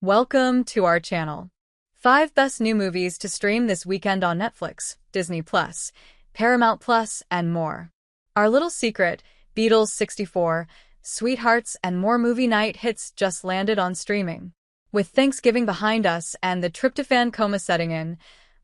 Welcome to our channel. 5 best new movies to stream this weekend on Netflix, Disney Plus, Paramount Plus, and more. Our Little Secret, Beatles 64, Sweethearts, and more movie night hits just landed on streaming. With Thanksgiving behind us and the tryptophan coma setting in,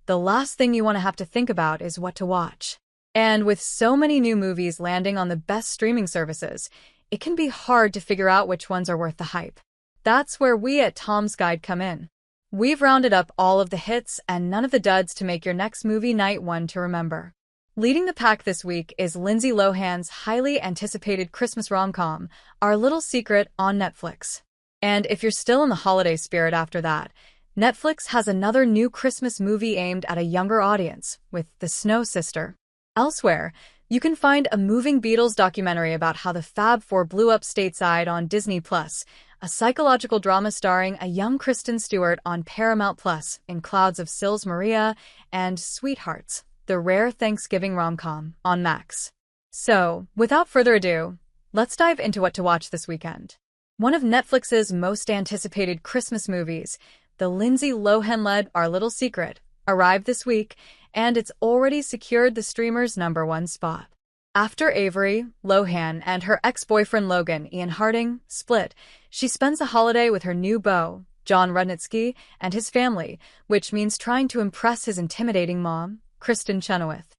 the last thing you want to have to think about is what to watch. And with so many new movies landing on the best streaming services, it can be hard to figure out which ones are worth the hype. That's where we at Tom's Guide come in. We've rounded up all of the hits and none of the duds to make your next movie night one to remember. Leading the pack this week is Lindsay Lohan's highly anticipated Christmas rom-com, Our Little Secret, on Netflix. And if you're still in the holiday spirit after that, Netflix has another new Christmas movie aimed at a younger audience with The Snow Sister. Elsewhere, you can find a moving Beatles documentary about how the Fab Four blew up stateside on Disney Plus, a psychological drama starring a young Kristen Stewart on Paramount Plus in clouds of Sils Maria, and Sweethearts, the rare Thanksgiving rom-com, on Max. So, without further ado, let's dive into what to watch this weekend. One of Netflix's most anticipated Christmas movies, the Lindsay Lohan-led Our Little Secret, arrived this week, and it's already secured the streamer's #1 spot. After Avery, Lohan, and her ex-boyfriend Logan, Ian Harding, split, she spends a holiday with her new beau, John Rudnitsky, and his family, which means trying to impress his intimidating mom, Kristen Chenoweth.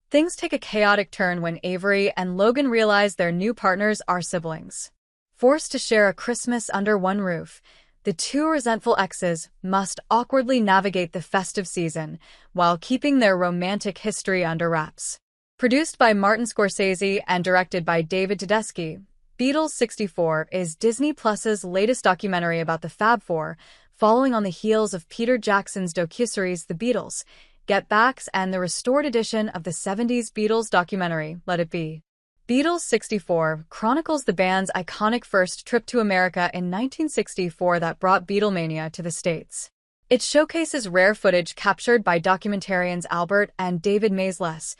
Things take a chaotic turn when Avery and Logan realize their new partners are siblings. Forced to share a Christmas under one roof, the two resentful exes must awkwardly navigate the festive season while keeping their romantic history under wraps. Produced by Martin Scorsese and directed by David Tedeschi, Beatles 64 is Disney Plus's latest documentary about the Fab Four, following on the heels of Peter Jackson's docuseries The Beatles, Get Backs, and the restored edition of the 70s Beatles documentary Let It Be. Beatles 64 chronicles the band's iconic first trip to America in 1964 that brought Beatlemania to the States. It showcases rare footage captured by documentarians Albert and David Maysles,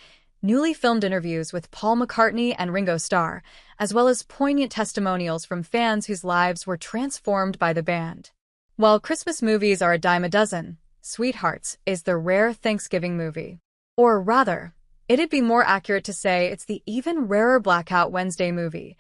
newly filmed interviews with Paul McCartney and Ringo Starr, as well as poignant testimonials from fans whose lives were transformed by the band. While Christmas movies are a dime a dozen, Sweethearts is the rare Thanksgiving movie. Or rather, it'd be more accurate to say it's the even rarer Blackout Wednesday movie,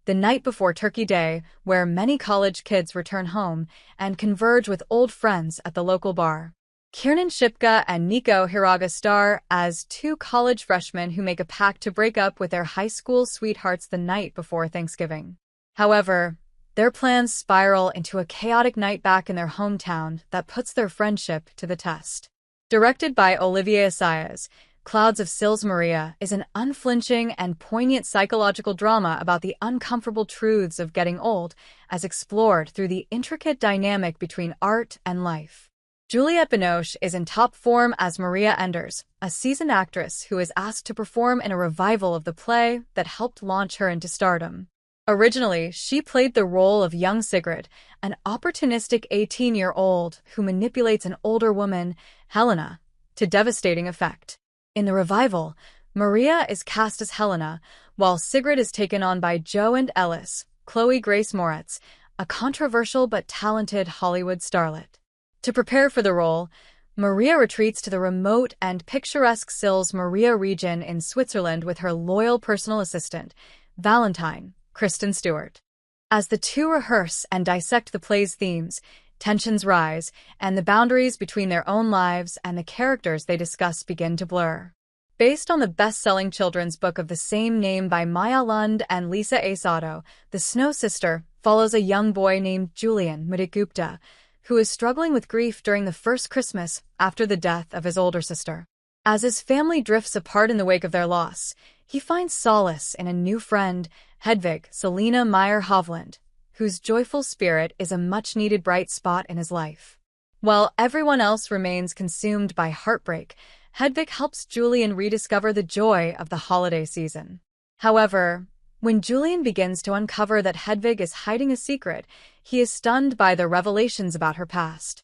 the night before Turkey Day, where many college kids return home and converge with old friends at the local bar. Kiernan Shipka and Nico Hiraga star as two college freshmen who make a pact to break up with their high school sweethearts the night before Thanksgiving. However, their plans spiral into a chaotic night back in their hometown that puts their friendship to the test. Directed by Olivier Assayas, Clouds of Sils Maria is an unflinching and poignant psychological drama about the uncomfortable truths of getting old, as explored through the intricate dynamic between art and life. Juliette Binoche is in top form as Maria Enders, a seasoned actress who is asked to perform in a revival of the play that helped launch her into stardom. Originally, she played the role of young Sigrid, an opportunistic 18-year-old who manipulates an older woman, Helena, to devastating effect. In the revival, Maria is cast as Helena, while Sigrid is taken on by Jo and Ellis, Chloe Grace Moretz, a controversial but talented Hollywood starlet. To prepare for the role, Maria retreats to the remote and picturesque Sils Maria region in Switzerland with her loyal personal assistant, Valentine, Kristen Stewart. As the two rehearse and dissect the play's themes, tensions rise, and the boundaries between their own lives and the characters they discuss begin to blur. Based on the best-selling children's book of the same name by Maya Lund and Lisa A. Sato, The Snow Sister follows a young boy named Julian Mudit-Gupta, who is struggling with grief during the first Christmas after the death of his older sister. As his family drifts apart in the wake of their loss, he finds solace in a new friend, Hedvig Selena Meyer Hovland, whose joyful spirit is a much-needed bright spot in his life. While everyone else remains consumed by heartbreak, Hedvig helps Julian rediscover the joy of the holiday season. However, when Julian begins to uncover that Hedvig is hiding a secret, he is stunned by the revelations about her past.